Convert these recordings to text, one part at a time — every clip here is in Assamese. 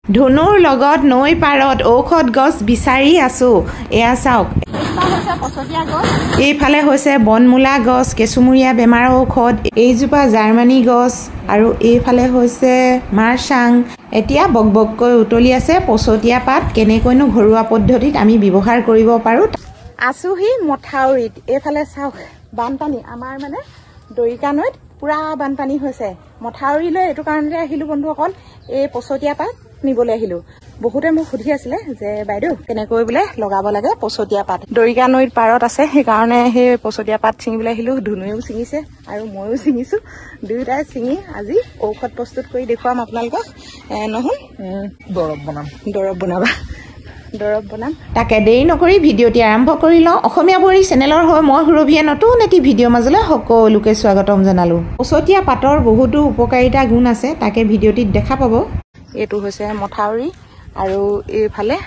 ধনুৰ লগত নৈ পাৰত ঔষধ গছ বিচাৰি আছো এয়া চাওক এইফালে হৈছে বনমূলা গছ কেঁচুমূৰীয়া বেমাৰৰ ঔষধ এইজোপা জাৰ্মানী গছ আৰু এইফালে হৈছে মাৰচাং এতিয়া বকবককৈ উতলি আছে পছতীয়া পাত কেনেকৈনো ঘৰুৱা পদ্ধতিত আমি ব্যৱহাৰ কৰিব পাৰোঁ আছোহি মথাউৰিত এইফালে চাওক বানপানী আমাৰ মানে দৰিকা নৈত পুৰা বানপানী হৈছে মথাউৰিলৈ এইটো কাৰণতে আহিলোঁ বন্ধুসকল এই পছতীয়া পাত নিবলৈ আহিলোঁ বহুতে মোক সুধি আছিলে যে বাইদেউ কেনেকৈ বোলে লগাব লাগে পছতীয়া পাত দৰিকা নৈৰ পাৰত আছে সেইকাৰণে সেই পছতীয়া পাত ছিঙিবলৈ আহিলোঁ ধুনুৱেও ছিঙিছে আৰু ময়ো ছিঙিছোঁ দুয়োটাই ছিঙি আজি ঔষধ প্ৰস্তুত কৰি দেখুৱাম আপোনালোকক নহয় দৰৱ বনাবা দৰৱ বনাম তাকে দেৰি নকৰি ভিডিঅ'টি আৰম্ভ কৰি লওঁ অসমীয়া বোৱাৰী চেনেলৰ হৈ মই সুৰভিয়ে নতুন এটি ভিডিঅ' মাজলৈ সকলোকে স্বাগতম জনালোঁ পছতীয়া পাতৰ বহুতো উপকাৰিতা গুণ আছে তাকে ভিডিঅ'টিত দেখা পাব এইটো হৈছে মথাউৰি আৰু এইফালে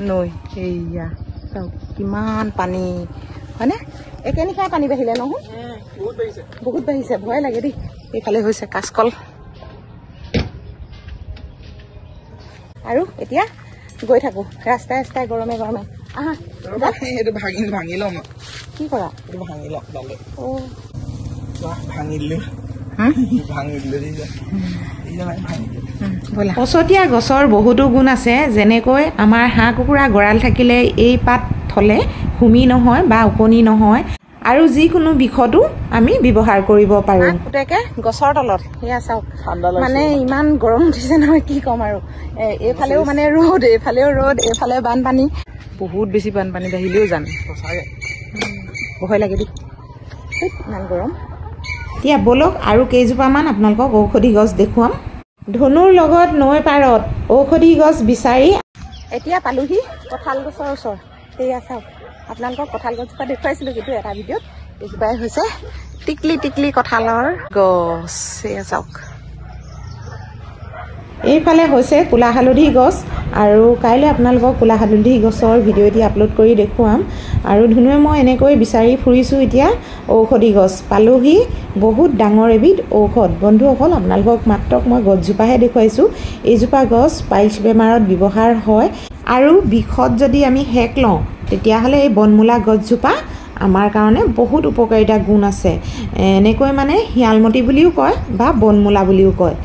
নৈ এইয়া চাওক কিমান পানী হয়নে একেনিশাই পানী বাঢ়িলে নহয় বহুত বাঢ়িছে ভয় লাগে দেই এইফালে হৈছে কাচকল আৰু এতিয়া গৈ থাকো ৰাস্তাই ৰাস্তাই গৰমে গৰমে আহা এইটো ভাঙি লম কি কৰা এইটো ভাঙি লম পছতীয়া গছৰ বহুতো গুণ আছে যেনেকৈ আমাৰ হাঁহ কুকুৰা গঁৰাল থাকিলে এই পাত থলে হুমি নহয় বা ওকণি নহয় আৰু যিকোনো বিষতো আমি ব্যৱহাৰ কৰিব পাৰোঁ গোটেইকে গছৰ তলত সেয়া চাওক মানে ইমান গৰম উঠিছে নহয় কি ক'ম আৰু এইফালেও মানে ৰ'দ এইফালেও ৰ'দ এইফালে বানপানী বহুত বেছি বানপানী বাঢ়িলেও জানো ভয় লাগে দেই ইমান গৰম এতিয়া বলক আৰু কেইজোপামান আপোনালোকক ঔষধি গছ দেখুৱাম ধনুৰ লগত নৈ পাৰত ঔষধি গছ বিচাৰি এতিয়া পালোহি কঁঠাল গছৰ ওচৰ সেয়া চাওক আপোনালোকক কঁঠাল গছজোপা দেখুৱাইছিলোঁ কিন্তু এটা ভিডিঅ'ত এইজোপাই হৈছে টিকলি টিকলি কঁঠালৰ গছ এয়া চাওক এইফালে হৈছে কোলা হালধি গছ আৰু কাইলৈ আপোনালোকক কোলা হালধি গছৰ ভিডিঅ' এটি আপলোড কৰি দেখুৱাম আৰু ধুনুৱে মই এনেকৈ বিচাৰি ফুৰিছোঁ এতিয়া ঔষধি গছ পালোহি বহুত ডাঙৰ এবিধ ঔষধ বন্ধুসকল আপোনালোকক মাত্ৰ মই গছজোপাহে দেখুৱাইছোঁ এইজোপা গছ পাইলছ বেমাৰত ব্যৱহাৰ হয় আৰু বিষত যদি আমি সেক লওঁ তেতিয়াহ'লে এই বনমূলা গছজোপা আমাৰ কাৰণে বহুত উপকাৰিতা গুণ আছে এনেকৈ মানে শিয়ালমতি বুলিও কয় বা বনমূলা বুলিও কয়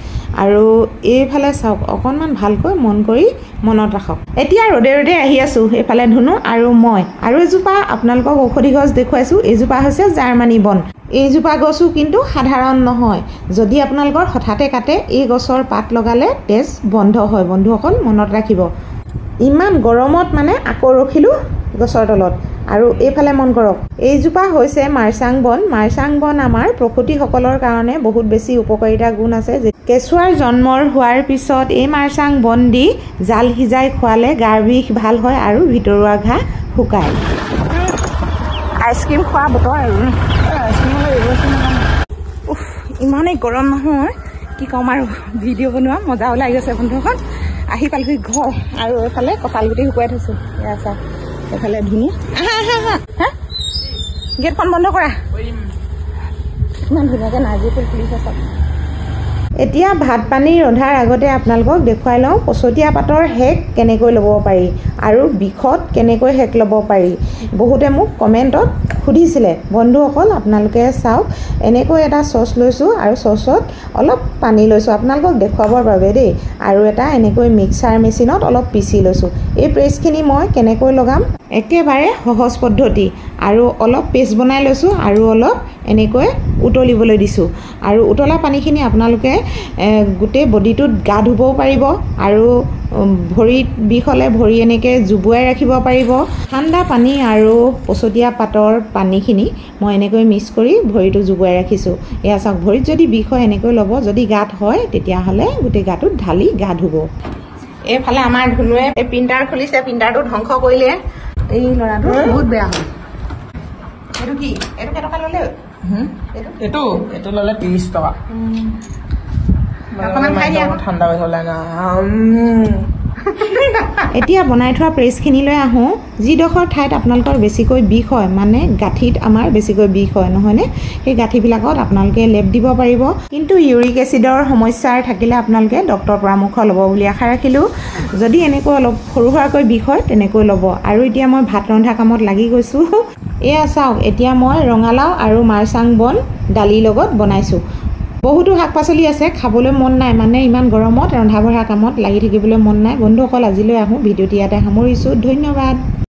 আৰু এইফালে চাওক অকণমান ভালকৈ মন কৰি মনত ৰাখক এতিয়া ৰ'দে ৰ'দে আহি আছোঁ এইফালে ধুনু আৰু মই আৰু এজোপা আপোনালোকক ঔষধি গছ দেখুৱাইছোঁ এইজোপা হৈছে জাৰ্মানী বন এইজোপা গছো কিন্তু সাধাৰণ নহয় যদি আপোনালোকৰ হঠাতে কাটে এই গছৰ পাত লগালে তেজ বন্ধ হয় বন্ধুসকল মনত ৰাখিব ইমান গৰমত মানে আকৌ ৰখিলোঁ গছৰ তলত আৰু এইফালে মন কৰক এইজোপা হৈছে মাৰচাং বন আমাৰ প্ৰসূতিসকলৰ কাৰণে বহুত বেছি উপকাৰিতা গুণ আছে কেঁচুৱাৰ জন্মৰ হোৱাৰ পিছত এই মাৰচাং বন দি জাল সিজাই খোৱালে গাৰ বিষ ভাল হয় আৰু ভিতৰুৱা ঘাঁ শুকায় আইচক্ৰীম খোৱা বতৰ আৰু ইমানেই গৰম নহয় কি ক'ম আৰু ভিডিঅ' বনোৱা মজা ওলাই গৈছে বন্ধুখন আহি পালহি ঘৰ আৰু এইফালে কঁঠাল গুটি শুকুৱাই থৈছোঁ এয়া চাওক এইফালে ধুনু হা গেটখন বন্ধ কৰা ইমান ধুনীয়াকৈ নাৰ্জী ফুল ফুলিছে চাওক এতিয়া ভাত পানী ৰন্ধাৰ আগতে আপোনালোকক দেখুৱাই লওঁ পছতীয়া পাতৰ সেক কেনেকৈ ল'ব পাৰি আৰু বিষত কেনেকৈ সেক ল'ব পাৰি বহুতে মোক কমেণ্টত সুধিছিলে বন্ধুসকল আপোনালোকে চাওক এনেকৈ এটা চচ লৈছোঁ আৰু চচত অলপ পানী লৈছোঁ আপোনালোকক দেখুৱাবৰ বাবে দেই আৰু এটা এনেকৈ মিক্সাৰ মেচিনত অলপ পিচি লৈছোঁ এই পেষ্টখিনি মই কেনেকৈ লগাম একেবাৰে সহজ পদ্ধতি আৰু অলপ পেষ্ট বনাই লৈছোঁ আৰু অলপ এনেকৈ উতলিবলৈ দিছোঁ আৰু উতলা পানীখিনি আপোনালোকে গোটেই বডিটোত গা ধুবও পাৰিব আৰু ভৰিত বিষ হ'লে ভৰি এনেকৈ জুবুৱাই ৰাখিব পাৰিব ঠাণ্ডা পানী আৰু পছতীয়া পাতৰ পানীখিনি মই এনেকৈ মিক্স কৰি ভৰিটো জুবুৱাই ৰাখিছোঁ এয়া চাওক ভৰিত যদি বিষ হয় এনেকৈ ল'ব যদি গাত হয় তেতিয়াহ'লে গোটেই গাটোত ঢালি গা ধুব এইফালে আমাৰ ধুনুৱে এই প্ৰিণ্টাৰ খুলিছে প্ৰিণ্টাৰটো ধ্বংস কৰিলে এই ল'ৰাটো বহুত বেয়া হ'ল এইটো কি এইটো কেইটকা ল'লে এইটো ল'লে 30 টকা অকণমান খাই দিয়া ঠাণ্ডা হৈ হ'লে না এতিয়া বনাই থোৱা পেষ্টখিনিলৈ আহোঁ যিডোখৰ ঠাইত আপোনালোকৰ বেছিকৈ বিষ হয় মানে গাঁঠিত আমাৰ বেছিকৈ বিষ হয় নহয়নে সেই গাঁঠিবিলাকত আপোনালোকে লেপ দিব পাৰিব কিন্তু ইউৰিক এচিডৰ সমস্যাৰ থাকিলে আপোনালোকে ডক্তৰৰ পৰামৰ্শ ল'ব বুলি আশা ৰাখিলোঁ যদি এনেকৈ অলপ সৰু সুৰাকৈ বিষ হয় তেনেকৈ ল'ব আৰু এতিয়া মই ভাত ৰন্ধা কামত লাগি গৈছোঁ এয়া চাওক এতিয়া মই ৰঙালাও আৰু মাৰচাং বন দালিৰ লগত বনাইছোঁ বহুতো শাক পাচলি আছে খাবলৈ মন নাই মানে ইমান গৰমত ৰন্ধা বঢ়া কামত লাগি থাকিবলৈ মন নাই বন্ধুসকল আজিলৈ আহোঁ ভিডিঅ'টি ইয়াতে সামৰিছোঁ ধন্যবাদ